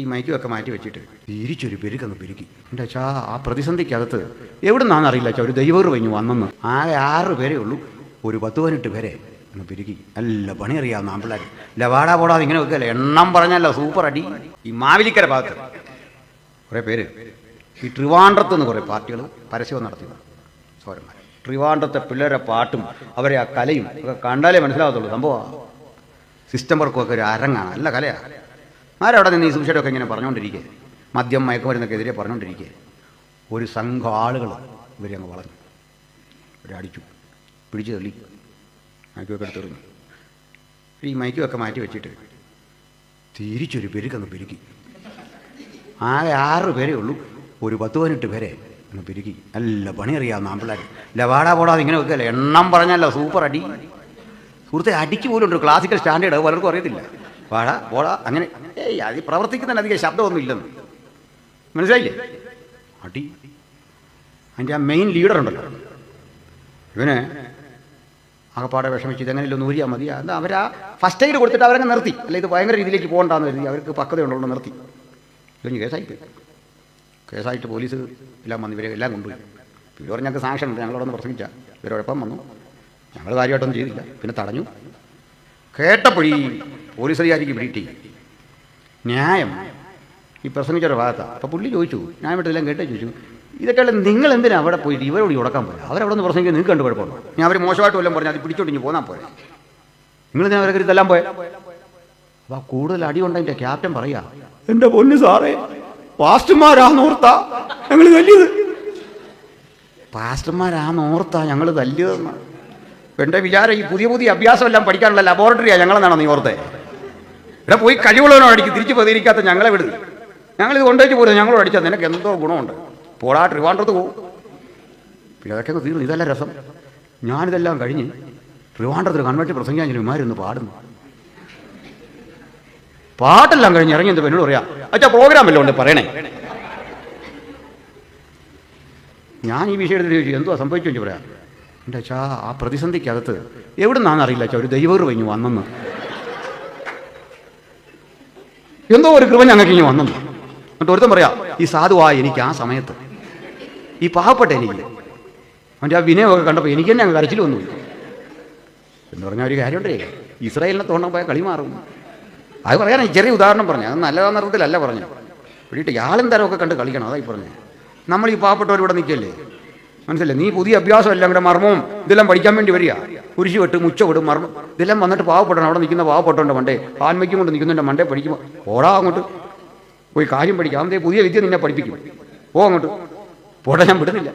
ഈ മൈക്കുമൊക്കെ മാറ്റി വെച്ചിട്ട് തിരിച്ചൊരു പെരുക്കങ്ങ് പെരുക്കി. എൻ്റെ അച്ഛാ, ആ പ്രതിസന്ധിക്കകത്ത് എവിടെ നിന്നാണെന്ന് അറിയില്ല അച്ഛാ, ഒരു ദൈവർ കഴിഞ്ഞു വന്നെന്ന്. ആകെ 6 പേരേ ഉള്ളൂ. ഒരു 10-18 പേരെ ഒന്ന് പെരുക്കി. നല്ല പണി അറിയാവുന്ന ആമ്പിള്ളേർ. ലവാടാ പോടാതെ ഇങ്ങനെ വെക്കല്ലേ, എണ്ണം പറഞ്ഞല്ലോ, സൂപ്പർ അടി. ഈ മാവേലിക്കര ഭാഗത്ത് കുറേ പേര് ഈ ട്രിവാൻഡ്രത്ത് നിന്ന് കുറേ പാർട്ടികൾ പരസ്യം നടത്തിയത് സോരന്മാർ. ട്രിവാൻഡ്രത്തെ പിള്ളേരെ പാട്ടും അവരെ ആ കലയും ഒക്കെ കണ്ടാലേ മനസ്സിലാകത്തുള്ളൂ. സംഭവമാണ് സിസ്റ്റം വർക്കൊക്കെ ഒരു അരങ്ങാണ്, നല്ല കലയാണ്. ആരവിടെ നിന്ന് ഈ സുവിശേഷമൊക്കെ ഇങ്ങനെ പറഞ്ഞുകൊണ്ടിരിക്കുക, മദ്യം മയക്കുമരുന്നൊക്കെ എതിരെ പറഞ്ഞുകൊണ്ടിരിക്കുക. ഒരു സംഘം ആളുകൾ ഇവരെ അങ്ങ് വളഞ്ഞു, ഇവരെ അടിച്ചു, പിടിച്ചു തള്ളി, മൈക്കുമൊക്കെ എടുത്തെറിഞ്ഞു. ഈ മൈക്കുമൊക്കെ മാറ്റി വെച്ചിട്ട് തിരിച്ചൊരു പെരുക്കങ്ങ് പെരുക്കി. ആകെ 6 പേരേ ഉള്ളൂ. ഒരു 10-18 പേരെ ഒന്ന് പെരുക്കി. നല്ല പണി അറിയാവുന്ന ആമ്പിള്ളേർ. ലവാടാ പോടാതെ ഇങ്ങനെ വെക്കല്ലേ, എണ്ണം പറഞ്ഞല്ലോ, സൂപ്പർ അടി. സുഹൃത്തെ, അടിക്ക് പോലും ഉണ്ട് ക്ലാസിക്കൽ സ്റ്റാൻഡേർഡ്, അത് പലർക്കും അറിയത്തില്ല. വാടാ പോടാ അങ്ങനെ അത് പ്രവർത്തിക്കുന്നതിന് അധികം ശബ്ദമൊന്നും ഇല്ലെന്ന് മനസ്സിലായില്ലേ. അടി. അതിൻ്റെ ആ മെയിൻ ലീഡർ ഉണ്ടല്ലോ, ഇവന് ആകപ്പാടെ വിഷമിച്ച് ഇതെങ്ങനെയല്ലോ ഒന്ന് ഊരിയാൽ മതി. എന്താ അവരാ ഫസ്റ്റ് എയ്ഡ് കൊടുത്തിട്ട് അവരങ്ങ് നിർത്തി. അല്ല, ഇത് ഭയങ്കര രീതിയിലേക്ക് പോകണ്ടെന്ന് കരുതി അവർക്ക് പക്വതയുണ്ടല്ലോ, നിർത്തി. ഇവന് കേസായിപ്പോയി. കേസായിട്ട് പോലീസ് എല്ലാം വന്ന് ഇവരെ എല്ലാം കൊണ്ടുപോയി. ഇവർ പറഞ്ഞ ഞങ്ങൾക്ക് സാങ്ഷൻ ഉണ്ട്, ഞങ്ങളവിടെ നിന്ന് പ്രസംഗിച്ച ഇവരോടൊപ്പം വന്നു. ഞങ്ങൾ കാര്യമായിട്ടൊന്നും ചെയ്തില്ല, പിന്നെ തടഞ്ഞു. കേട്ടപ്പോഴീ പോലീസ് അധികാരിക്ക് പിടിയിട്ട് ന്യായം ഈ പ്രസംഗിച്ചൊരു ഭാഗത്താണ്. അപ്പോൾ പുള്ളി ചോദിച്ചു, ന്യായമായിട്ടെല്ലാം കേട്ടേ ചോദിച്ചു, ഇതൊക്കെ നിങ്ങൾ എന്തിനാണ് അവിടെ പോയിട്ട് ഇവരോട് ഉടക്കാൻ പോയത്? അവരവിടെ നിന്ന് പ്രസംഗിക്കാൻ നിങ്ങൾക്ക് കണ്ടു കുഴപ്പമുണ്ടോ? ഞാൻ അവർ മോശമായിട്ട് വല്ലതും പറഞ്ഞാൽ അത് പിടിച്ചോണ്ടിഞ്ഞ് പോകാൻ പോരെ, നിങ്ങളിതിനെ അവരെ ഇതെല്ലാം പോയത്. അപ്പോൾ കൂടുതൽ അടി കൊണ്ടതിൻ്റെ ക്യാപ്റ്റൻ പറയാ, എൻ്റെ പൊന്നു സാറേ, പാസ്റ്റർമാരാന്നോർത്താ ഞങ്ങൾ തല്ലിയത്, പാസ്റ്റർമാരാന്നോർത്താ ഞങ്ങൾ തല്ലിയതെന്നാണ്. എൻ്റെ വിചാരം ഈ പുതിയ അഭ്യാസമെല്ലാം പഠിക്കാനുള്ള ലബോറട്ടറിയാണ് ഞങ്ങളെന്നാണോ നീ ഓർത്തേ? ഇവിടെ പോയി കഴിവുള്ളവനോ അടിക്കും, തിരിച്ച് പ്രതികരിക്കാത്ത ഞങ്ങളെ വിടുന്നു. ഞങ്ങളിത് കൊണ്ടുവച്ച് പോലും ഞങ്ങളോട് അടിച്ചാൽ നിനക്ക് എന്തോ ഗുണമുണ്ട്, പോടാ ട്രിവാൻഡ്രത്ത് പോകും. പിന്നെ അതൊക്കെ തീർന്നു. ഇതല്ല രസം. ഞാനിതെല്ലാം കഴിഞ്ഞ് ട്രിവാൻഡ്രത്തിൽ കൺവെൻഷൻ പ്രസംഗിക്കാൻ ഇമാരൊന്ന് പാടുന്നു. പാട്ടെല്ലാം കഴിഞ്ഞ് ഇറങ്ങി എന്താ എന്നോട് പറയാം, അച്ഛാ പ്രോഗ്രാം എല്ലാം ഉണ്ട് പറയണേ. ഞാൻ ഈ വിഷയത്തിൽ ചോദിച്ചു, എന്തോ സംഭവിച്ചു വെച്ച് പറയാം. എൻ്റെ അച്ഛാ, ആ പ്രതിസന്ധിക്കകത്ത് എവിടെ നിന്നാണെന്ന് അറിയില്ല അച്ഛാ, ഒരു ദൈവർ കഴിഞ്ഞു വന്നെന്ന്. എന്തോ ഒരു കൃപ ഞങ്ങൾക്ക് ഇനി വന്നെന്ന്. എന്നിട്ട് ഒരുത്തം പറയാം, ഈ സാധുവായ എനിക്ക് ആ സമയത്ത് ഈ പാവപ്പെട്ട എനിക്ക് അവൻ്റെ ആ വിനയമൊക്കെ കണ്ടപ്പോൾ എനിക്ക് തന്നെ അങ്ങ് കരച്ചിൽ വന്നു എന്ന് പറഞ്ഞാൽ ഒരു കാര്യമുണ്ടേ, ഇസ്രായേലിനെ തോണ്ടാൻ പോയാൽ കളി മാറും. അത് പറയാനാ ചെറിയ ഉദാഹരണം പറഞ്ഞു, അത് നല്ലതാ നിറത്തിലല്ല പറഞ്ഞു. പിടിയിട്ട് ഇയാളും തരമൊക്കെ കണ്ട് കളിക്കണം, അതായി പറഞ്ഞു. നമ്മൾ ഈ പാവപ്പെട്ടവരിവിടെ നിൽക്കല്ലേ, മനസ്സിലല്ലേ? നീ പുതിയ അഭ്യാസം എല്ലാം കൂടെ മർമ്മവും ഇതെല്ലാം പഠിക്കാൻ വേണ്ടി വരിക. കുരിശ് വെട്ട്, മുച്ച വിടും, മർമ്മം ഇതെല്ലാം വന്നിട്ട് പാവപ്പെടണം. അവിടെ നിൽക്കുന്ന പാവപ്പെട്ടവൻ്റെ മണ്ടേ ആത്മയ്ക്കും കൊണ്ട് നിൽക്കുന്നതിൻ്റെ മണ്ടേ പഠിക്കുമ്പോൾ ഓടാ അങ്ങോട്ട് പോയി കാര്യം പഠിക്കാം. അവൻ്റെ പുതിയ വിദ്യ നിന്നെ പഠിപ്പിക്കും. അങ്ങോട്ട് പോട്ടെ, ഞാൻ വിടുന്നില്ല.